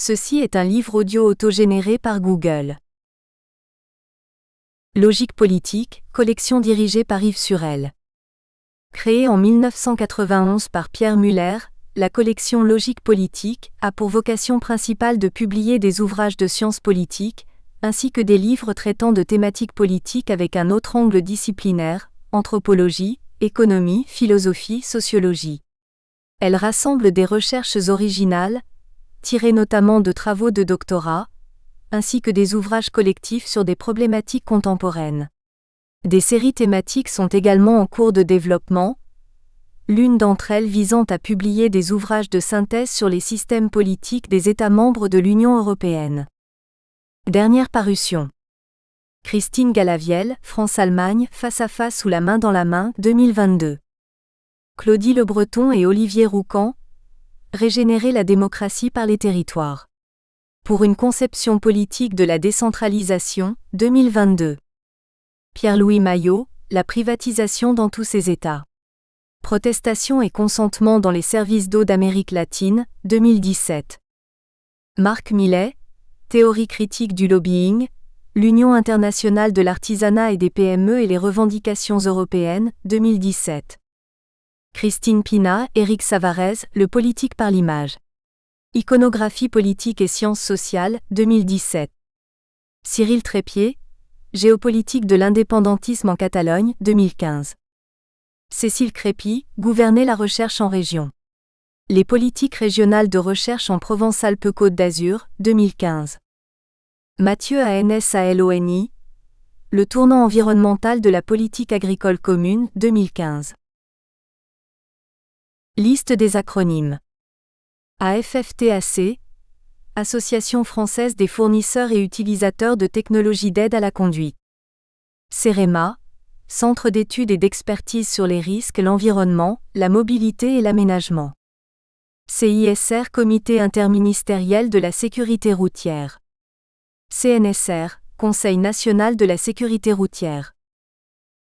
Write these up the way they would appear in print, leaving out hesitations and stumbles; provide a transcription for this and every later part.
Ceci est un livre audio autogénéré par Google. Logique politique, collection dirigée par Yves Surel. Créée en 1991 par Pierre Muller, la collection Logique politique a pour vocation principale de publier des ouvrages de sciences politiques, ainsi que des livres traitant de thématiques politiques avec un autre angle disciplinaire, anthropologie, économie, philosophie, sociologie. Elle rassemble des recherches originales, tirées notamment de travaux de doctorat, ainsi que des ouvrages collectifs sur des problématiques contemporaines. Des séries thématiques sont également en cours de développement, l'une d'entre elles visant à publier des ouvrages de synthèse sur les systèmes politiques des États membres de l'Union européenne. Dernière parution. Christine Galavielle, France-Allemagne, face à face ou la main dans la main, 2022. Claudie Le Breton et Olivier Roucan, Régénérer la démocratie par les territoires. Pour une conception politique de la décentralisation, 2022. Pierre-Louis Maillot, La privatisation dans tous ses états. Protestation et consentement dans les services d'eau d'Amérique latine, 2017. Marc Millet, Théorie critique du lobbying, l'Union internationale de l'artisanat et des PME et les revendications européennes, 2017. Christine Pina, Éric Savarez, Le politique par l'image. Iconographie politique et sciences sociales, 2017. Cyril Trépied, Géopolitique de l'indépendantisme en Catalogne, 2015. Cécile Crépy, Gouverner la recherche en région. Les politiques régionales de recherche en Provence-Alpes-Côte d'Azur, 2015. Mathieu Ansaloni, Le tournant environnemental de la politique agricole commune, 2015. Liste des acronymes. AFFTAC, Association française des fournisseurs et utilisateurs de technologies d'aide à la conduite. CEREMA, Centre d'études et d'expertise sur les risques, l'environnement, la mobilité et l'aménagement. CISR, Comité interministériel de la sécurité routière. CNSR, Conseil national de la sécurité routière.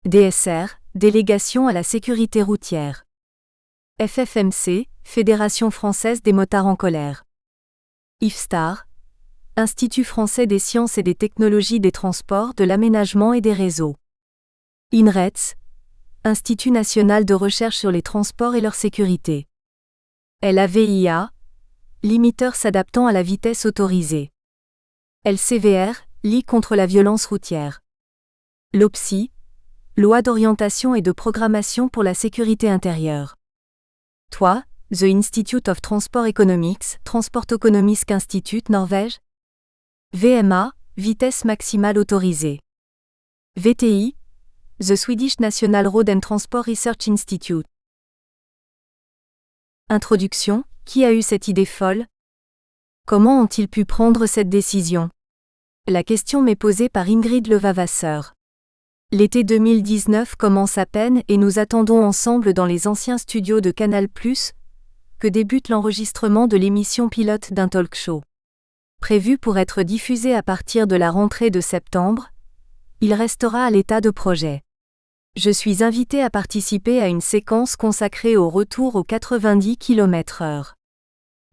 DSR, Délégation à la sécurité routière. FFMC, Fédération française des motards en colère. IFSTAR, Institut français des sciences et des technologies des transports, de l'aménagement et des réseaux. INRETS, Institut national de recherche sur les transports et leur sécurité. LAVIA, limiteur s'adaptant à la vitesse autorisée. LCVR, Ligue contre la violence routière. LOPSI, Loi d'orientation et de programmation pour la sécurité intérieure. TOI, The Institute of Transport Economics, Transportekonomisk Institut, Norvège. VMA, vitesse maximale autorisée. VTI, The Swedish National Road and Transport Research Institute. Introduction, qui a eu cette idée folle? Comment ont-ils pu prendre cette décision? La question m'est posée par Ingrid Levavasseur. L'été 2019 commence à peine et nous attendons ensemble dans les anciens studios de Canal+, que débute l'enregistrement de l'émission pilote d'un talk show. Prévu pour être diffusé à partir de la rentrée de septembre, il restera à l'état de projet. Je suis invité à participer à une séquence consacrée au retour aux 90 km/h.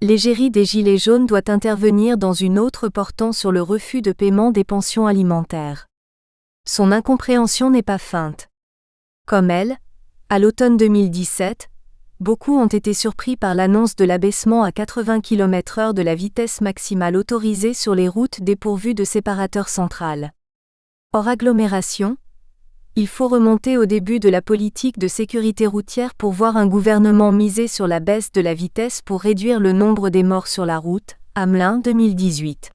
L'égérie des Gilets jaunes doit intervenir dans une autre portant sur le refus de paiement des pensions alimentaires. Son incompréhension n'est pas feinte. Comme elle, à l'automne 2017, beaucoup ont été surpris par l'annonce de l'abaissement à 80 km/h de la vitesse maximale autorisée sur les routes dépourvues de séparateur central. Hors agglomération, il faut remonter au début de la politique de sécurité routière pour voir un gouvernement miser sur la baisse de la vitesse pour réduire le nombre des morts sur la route, Hamelin 2018.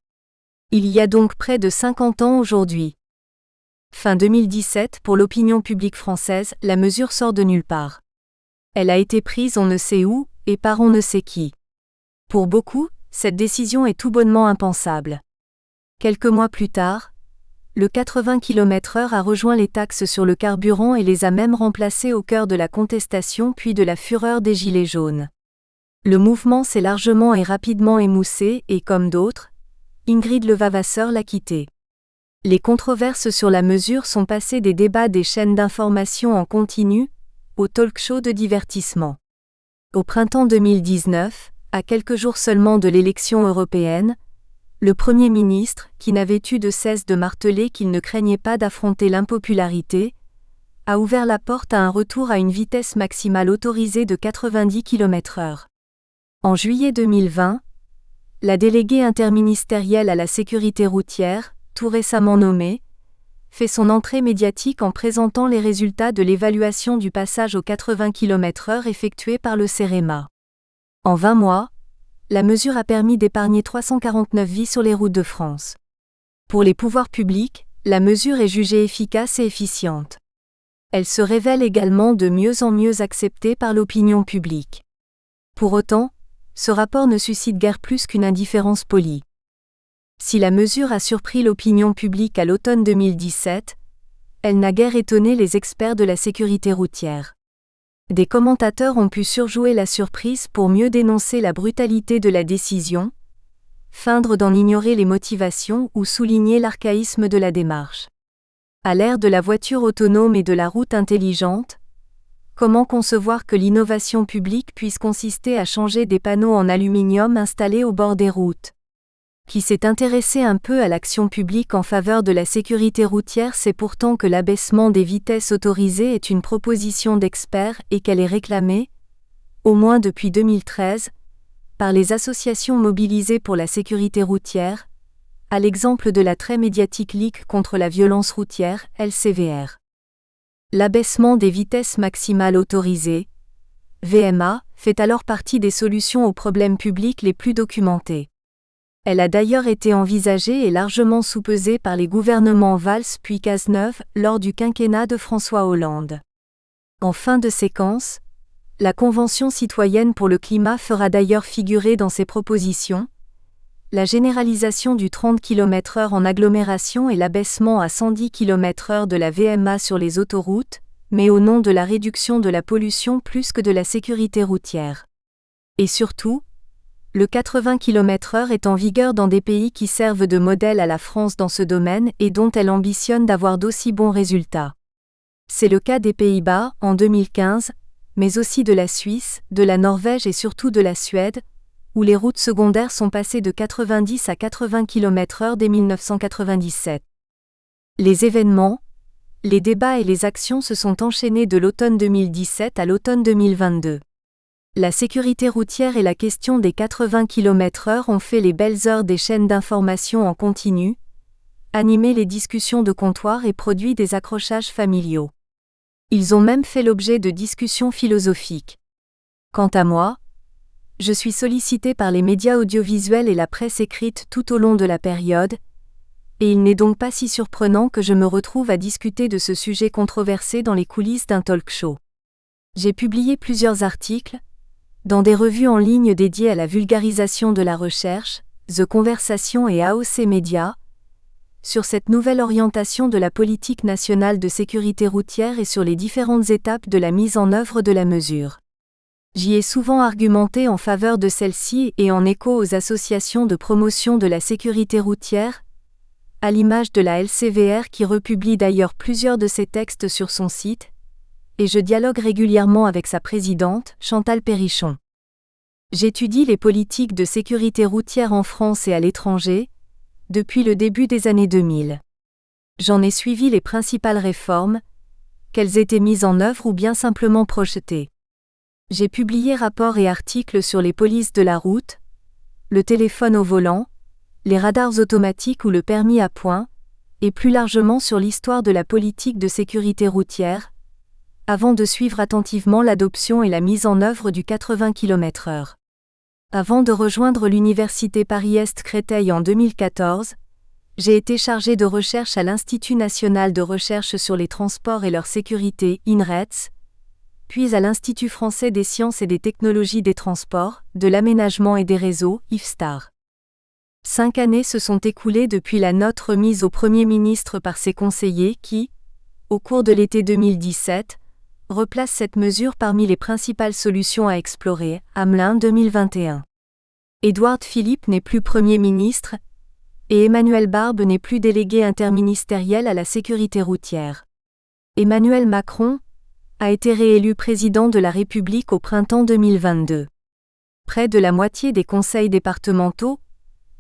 Il y a donc près de 50 ans aujourd'hui. Fin 2017, pour l'opinion publique française, la mesure sort de nulle part. Elle a été prise on ne sait où, et par on ne sait qui. Pour beaucoup, cette décision est tout bonnement impensable. Quelques mois plus tard, le 80 km/h a rejoint les taxes sur le carburant et les a même remplacées au cœur de la contestation puis de la fureur des Gilets jaunes. Le mouvement s'est largement et rapidement émoussé et, comme d'autres, Ingrid Levavasseur l'a quitté. Les controverses sur la mesure sont passées des débats des chaînes d'information en continu, au talk-show de divertissement. Au printemps 2019, à quelques jours seulement de l'élection européenne, le Premier ministre, qui n'avait eu de cesse de marteler qu'il ne craignait pas d'affronter l'impopularité, a ouvert la porte à un retour à une vitesse maximale autorisée de 90 km/h. En juillet 2020, la déléguée interministérielle à la sécurité routière, tout récemment nommée, fait son entrée médiatique en présentant les résultats de l'évaluation du passage aux 80 km/h effectuée par le CEREMA. En 20 mois, la mesure a permis d'épargner 349 vies sur les routes de France. Pour les pouvoirs publics, la mesure est jugée efficace et efficiente. Elle se révèle également de mieux en mieux acceptée par l'opinion publique. Pour autant, ce rapport ne suscite guère plus qu'une indifférence polie. Si la mesure a surpris l'opinion publique à l'automne 2017, elle n'a guère étonné les experts de la sécurité routière. Des commentateurs ont pu surjouer la surprise pour mieux dénoncer la brutalité de la décision, feindre d'en ignorer les motivations ou souligner l'archaïsme de la démarche. À l'ère de la voiture autonome et de la route intelligente, comment concevoir que l'innovation publique puisse consister à changer des panneaux en aluminium installés au bord des routes ? Qui s'est intéressé un peu à l'action publique en faveur de la sécurité routière sait pourtant que l'abaissement des vitesses autorisées est une proposition d'experts et qu'elle est réclamée, au moins depuis 2013, par les associations mobilisées pour la sécurité routière, à l'exemple de la très médiatique Ligue contre la violence routière, LCVR. L'abaissement des vitesses maximales autorisées, VMA, fait alors partie des solutions aux problèmes publics les plus documentés. Elle a d'ailleurs été envisagée et largement soupesée par les gouvernements Valls puis Cazeneuve lors du quinquennat de François Hollande. En fin de séquence, la Convention citoyenne pour le climat fera d'ailleurs figurer dans ses propositions la généralisation du 30 km/h en agglomération et l'abaissement à 110 km/h de la VMA sur les autoroutes, mais au nom de la réduction de la pollution plus que de la sécurité routière. Et surtout, le 80 km/h est en vigueur dans des pays qui servent de modèle à la France dans ce domaine et dont elle ambitionne d'avoir d'aussi bons résultats. C'est le cas des Pays-Bas, en 2015, mais aussi de la Suisse, de la Norvège et surtout de la Suède, où les routes secondaires sont passées de 90 à 80 km/h dès 1997. Les événements, les débats et les actions se sont enchaînés de l'automne 2017 à l'automne 2022. La sécurité routière et la question des 80 km/h ont fait les belles heures des chaînes d'information en continu, animé les discussions de comptoir et produit des accrochages familiaux. Ils ont même fait l'objet de discussions philosophiques. Quant à moi, je suis sollicité par les médias audiovisuels et la presse écrite tout au long de la période, et il n'est donc pas si surprenant que je me retrouve à discuter de ce sujet controversé dans les coulisses d'un talk-show. J'ai publié plusieurs articles, dans des revues en ligne dédiées à la vulgarisation de la recherche, The Conversation et AOC Media, sur cette nouvelle orientation de la politique nationale de sécurité routière et sur les différentes étapes de la mise en œuvre de la mesure. J'y ai souvent argumenté en faveur de celle-ci et en écho aux associations de promotion de la sécurité routière, à l'image de la LCVR qui republie d'ailleurs plusieurs de ses textes sur son site, et je dialogue régulièrement avec sa présidente, Chantal Perrichon. J'étudie les politiques de sécurité routière en France et à l'étranger, depuis le début des années 2000. J'en ai suivi les principales réformes, qu'elles étaient mises en œuvre ou bien simplement projetées. J'ai publié rapports et articles sur les polices de la route, le téléphone au volant, les radars automatiques ou le permis à points, et plus largement sur l'histoire de la politique de sécurité routière, avant de suivre attentivement l'adoption et la mise en œuvre du 80 km/h. Avant de rejoindre l'Université Paris-Est Créteil en 2014, j'ai été chargé de recherche à l'Institut national de recherche sur les transports et leur sécurité, INRETS, puis à l'Institut français des sciences et des technologies des transports, de l'aménagement et des réseaux, IFSTAR. 5 années se sont écoulées depuis la note remise au Premier ministre par ses conseillers qui, au cours de l'été 2017, replace cette mesure parmi les principales solutions à explorer, Hamelin 2021. Édouard Philippe n'est plus Premier ministre, et Emmanuel Barbe n'est plus délégué interministériel à la sécurité routière. Emmanuel Macron a été réélu président de la République au printemps 2022. Près de la moitié des conseils départementaux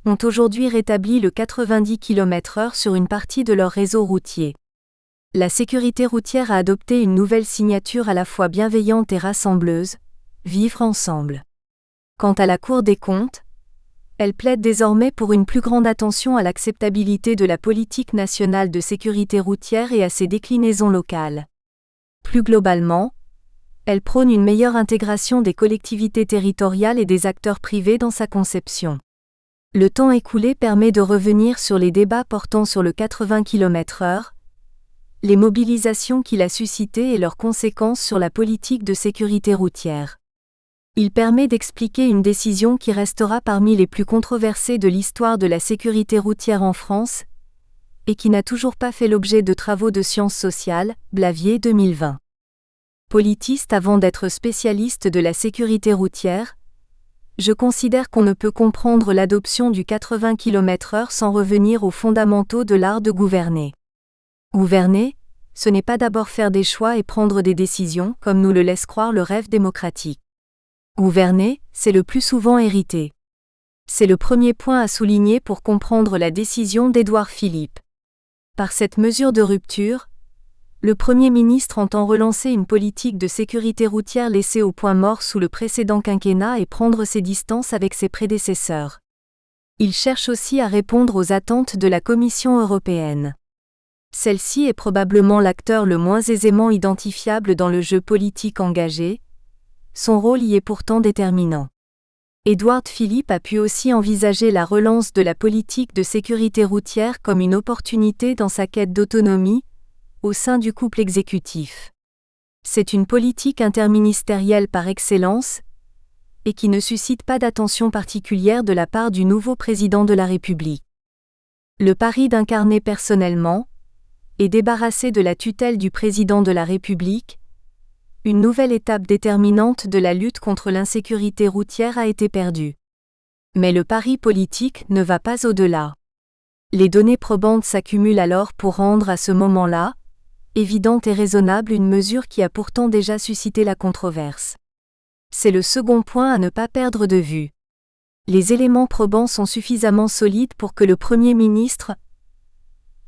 ont aujourd'hui rétabli le 90 km/h sur une partie de leur réseau routier. La sécurité routière a adopté une nouvelle signature à la fois bienveillante et rassembleuse, vivre ensemble. Quant à la Cour des comptes, elle plaide désormais pour une plus grande attention à l'acceptabilité de la politique nationale de sécurité routière et à ses déclinaisons locales. Plus globalement, elle prône une meilleure intégration des collectivités territoriales et des acteurs privés dans sa conception. Le temps écoulé permet de revenir sur les débats portant sur le 80 km/h, les mobilisations qu'il a suscitées et leurs conséquences sur la politique de sécurité routière. Il permet d'expliquer une décision qui restera parmi les plus controversées de l'histoire de la sécurité routière en France et qui n'a toujours pas fait l'objet de travaux de sciences sociales, Blavier 2020. Politiste avant d'être spécialiste de la sécurité routière, je considère qu'on ne peut comprendre l'adoption du 80 km/h sans revenir aux fondamentaux de l'art de gouverner. Gouverner, ce n'est pas d'abord faire des choix et prendre des décisions, comme nous le laisse croire le rêve démocratique. Gouverner, c'est le plus souvent hériter. C'est le premier point à souligner pour comprendre la décision d'Édouard Philippe. Par cette mesure de rupture, le Premier ministre entend relancer une politique de sécurité routière laissée au point mort sous le précédent quinquennat et prendre ses distances avec ses prédécesseurs. Il cherche aussi à répondre aux attentes de la Commission européenne. Celle-ci est probablement l'acteur le moins aisément identifiable dans le jeu politique engagé. Son rôle y est pourtant déterminant. Édouard Philippe a pu aussi envisager la relance de la politique de sécurité routière comme une opportunité dans sa quête d'autonomie, au sein du couple exécutif. C'est une politique interministérielle par excellence, et qui ne suscite pas d'attention particulière de la part du nouveau président de la République. Le pari d'incarner personnellement, et débarrassé de la tutelle du président de la République, une nouvelle étape déterminante de la lutte contre l'insécurité routière a été perdue. Mais le pari politique ne va pas au-delà. Les données probantes s'accumulent alors pour rendre à ce moment-là, évidente et raisonnable une mesure qui a pourtant déjà suscité la controverse. C'est le second point à ne pas perdre de vue. Les éléments probants sont suffisamment solides pour que le Premier ministre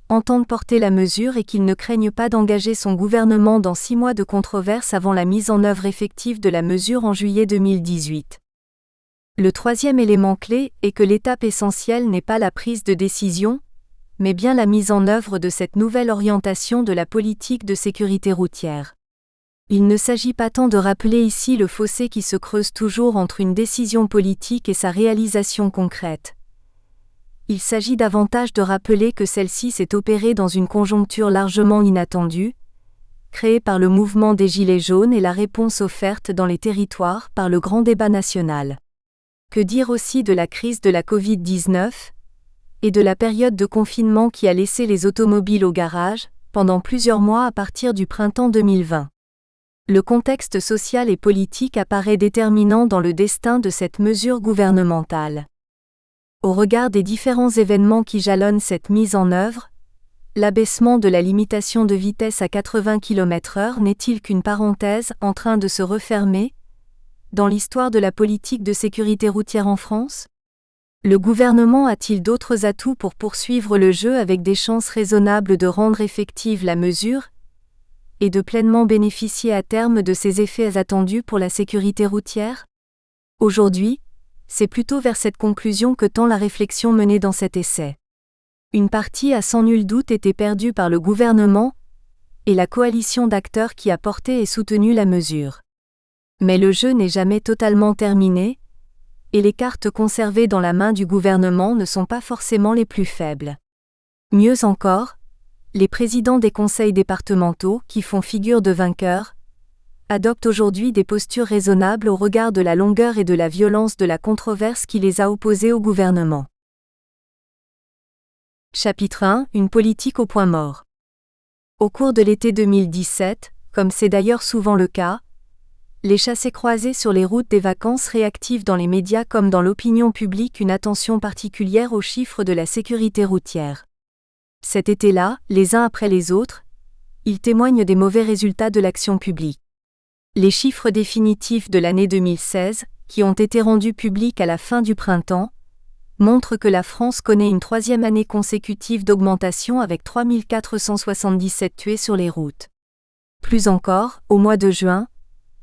entende porter la mesure et qu'il ne craigne pas d'engager son gouvernement dans 6 mois de controverse avant la mise en œuvre effective de la mesure en juillet 2018. Le troisième élément clé est que l'étape essentielle n'est pas la prise de décision, mais bien la mise en œuvre de cette nouvelle orientation de la politique de sécurité routière. Il ne s'agit pas tant de rappeler ici le fossé qui se creuse toujours entre une décision politique et sa réalisation concrète. Il s'agit davantage de rappeler que celle-ci s'est opérée dans une conjoncture largement inattendue, créée par le mouvement des Gilets jaunes et la réponse offerte dans les territoires par le grand débat national. Que dire aussi de la crise de la Covid-19 et de la période de confinement qui a laissé les automobiles au garage, pendant plusieurs mois à partir du printemps 2020. Le contexte social et politique apparaît déterminant dans le destin de cette mesure gouvernementale. Au regard des différents événements qui jalonnent cette mise en œuvre, l'abaissement de la limitation de vitesse à 80 km/h n'est-il qu'une parenthèse en train de se refermer dans l'histoire de la politique de sécurité routière en France ? Le gouvernement a-t-il d'autres atouts pour poursuivre le jeu avec des chances raisonnables de rendre effective la mesure et de pleinement bénéficier à terme de ses effets attendus pour la sécurité routière ? Aujourd'hui, c'est plutôt vers cette conclusion que tend la réflexion menée dans cet essai. Une partie a sans nul doute été perdue par le gouvernement et la coalition d'acteurs qui a porté et soutenu la mesure. Mais le jeu n'est jamais totalement terminé, et les cartes conservées dans la main du gouvernement ne sont pas forcément les plus faibles. Mieux encore, les présidents des conseils départementaux, qui font figure de vainqueurs, adoptent aujourd'hui des postures raisonnables au regard de la longueur et de la violence de la controverse qui les a opposés au gouvernement. Chapitre 1 : Une politique au point mort. Au cours de l'été 2017, comme c'est d'ailleurs souvent le cas, les chassés-croisés sur les routes des vacances réactivent dans les médias comme dans l'opinion publique une attention particulière aux chiffres de la sécurité routière. Cet été-là, les uns après les autres, ils témoignent des mauvais résultats de l'action publique. Les chiffres définitifs de l'année 2016, qui ont été rendus publics à la fin du printemps, montrent que la France connaît une troisième année consécutive d'augmentation avec 3477 tués sur les routes. Plus encore, au mois de juin,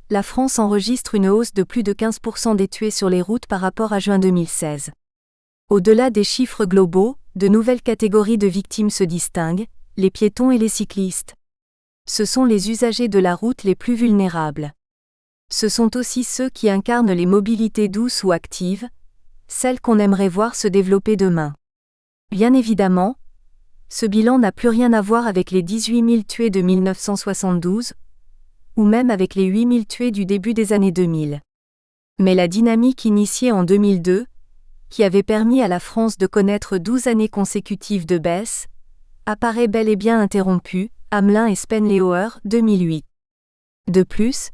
la France enregistre une hausse de plus de 15% des tués sur les routes par rapport à juin 2016. Au-delà des chiffres globaux, de nouvelles catégories de victimes se distinguent, les piétons et les cyclistes. Ce sont les usagers de la route les plus vulnérables. Ce sont aussi ceux qui incarnent les mobilités douces ou actives, celles qu'on aimerait voir se développer demain. Bien évidemment, ce bilan n'a plus rien à voir avec les 18 000 tués de 1972, ou même avec les 8 000 tués du début des années 2000. Mais la dynamique initiée en 2002, qui avait permis à la France de connaître 12 années consécutives de baisse, apparaît bel et bien interrompue, Hamelin et Spenleauer, 2008. De plus,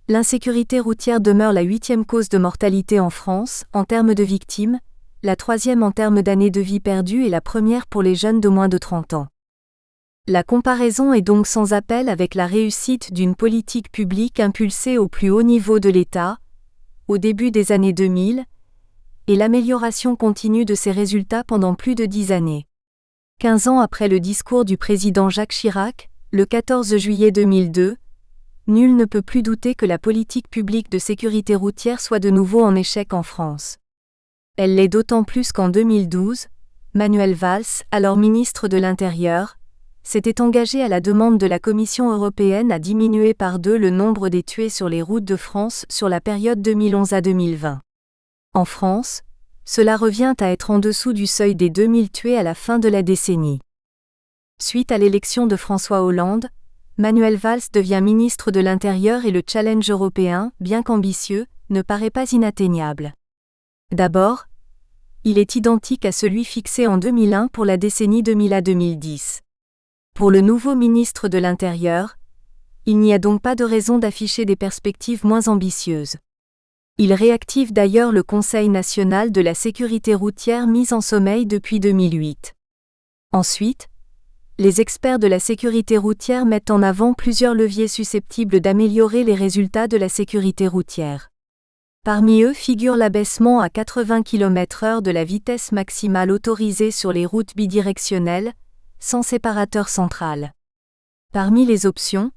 l'insécurité routière demeure la 8e cause de mortalité en France, en termes de victimes, la 3e en termes d'années de vie perdues et la première pour les jeunes de moins de 30 ans. La comparaison est donc sans appel avec la réussite d'une politique publique impulsée au plus haut niveau de l'État, au début des années 2000, et l'amélioration continue de ces résultats pendant plus de 10 années. 15 ans après le discours du président Jacques Chirac, le 14 juillet 2002, nul ne peut plus douter que la politique publique de sécurité routière soit de nouveau en échec en France. Elle l'est d'autant plus qu'en 2012, Manuel Valls, alors ministre de l'Intérieur, s'était engagé à la demande de la Commission européenne à diminuer par 2 le nombre des tués sur les routes de France sur la période 2011 à 2020. En France, cela revient à être en dessous du seuil des 2000 tués à la fin de la décennie. Suite à l'élection de François Hollande, Manuel Valls devient ministre de l'Intérieur et le challenge européen, bien qu'ambitieux, ne paraît pas inatteignable. D'abord, il est identique à celui fixé en 2001 pour la décennie 2000 à 2010. Pour le nouveau ministre de l'Intérieur, il n'y a donc pas de raison d'afficher des perspectives moins ambitieuses. Il réactive d'ailleurs le Conseil national de la sécurité routière mis en sommeil depuis 2008. Ensuite, les experts de la sécurité routière mettent en avant plusieurs leviers susceptibles d'améliorer les résultats de la sécurité routière. Parmi eux figure l'abaissement à 80 km/h de la vitesse maximale autorisée sur les routes bidirectionnelles, sans séparateur central. Parmi les options,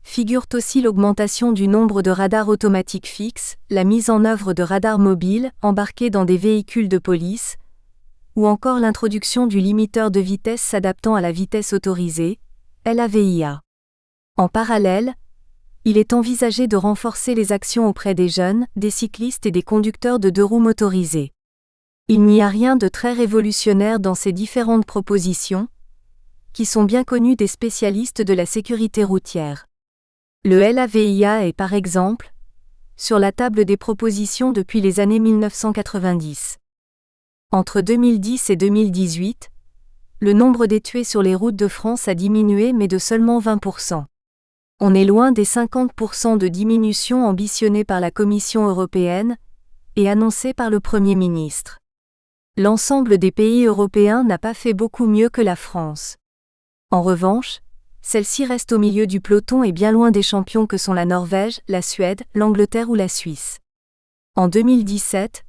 figurent aussi l'augmentation du nombre de radars automatiques fixes, la mise en œuvre de radars mobiles embarqués dans des véhicules de police, ou encore l'introduction du limiteur de vitesse s'adaptant à la vitesse autorisée, LAVIA. En parallèle, il est envisagé de renforcer les actions auprès des jeunes, des cyclistes et des conducteurs de 2 roues motorisés. Il n'y a rien de très révolutionnaire dans ces différentes propositions, qui sont bien connues des spécialistes de la sécurité routière. Le LAVIA est par exemple sur la table des propositions depuis les années 1990. Entre 2010 et 2018, le nombre des tués sur les routes de France a diminué mais de seulement 20%. On est loin des 50% de diminution ambitionnée par la Commission européenne et annoncée par le Premier ministre. L'ensemble des pays européens n'a pas fait beaucoup mieux que la France. En revanche, celle-ci reste au milieu du peloton et bien loin des champions que sont la Norvège, la Suède, l'Angleterre ou la Suisse. En 2017,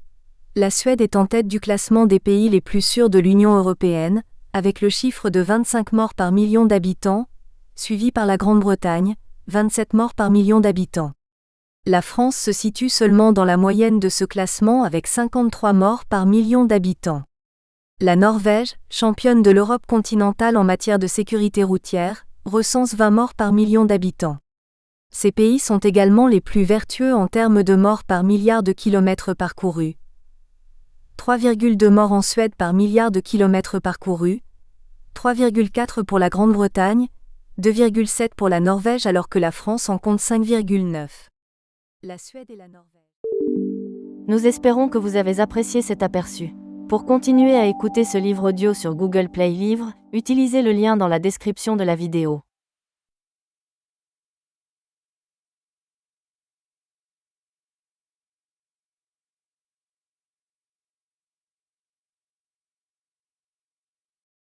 la Suède est en tête du classement des pays les plus sûrs de l'Union européenne, avec le chiffre de 25 morts par million d'habitants, suivi par la Grande-Bretagne, 27 morts par million d'habitants. La France se situe seulement dans la moyenne de ce classement avec 53 morts par million d'habitants. La Norvège, championne de l'Europe continentale en matière de sécurité routière, recense 20 morts par million d'habitants. Ces pays sont également les plus vertueux en termes de morts par milliard de kilomètres parcourus. 3,2 morts en Suède par milliard de kilomètres parcourus, 3,4 pour la Grande-Bretagne, 2,7 pour la Norvège alors que la France en compte 5,9. La Suède et la Norvège. Nous espérons que vous avez apprécié cet aperçu. Pour continuer à écouter ce livre audio sur Google Play Livres, utilisez le lien dans la description de la vidéo.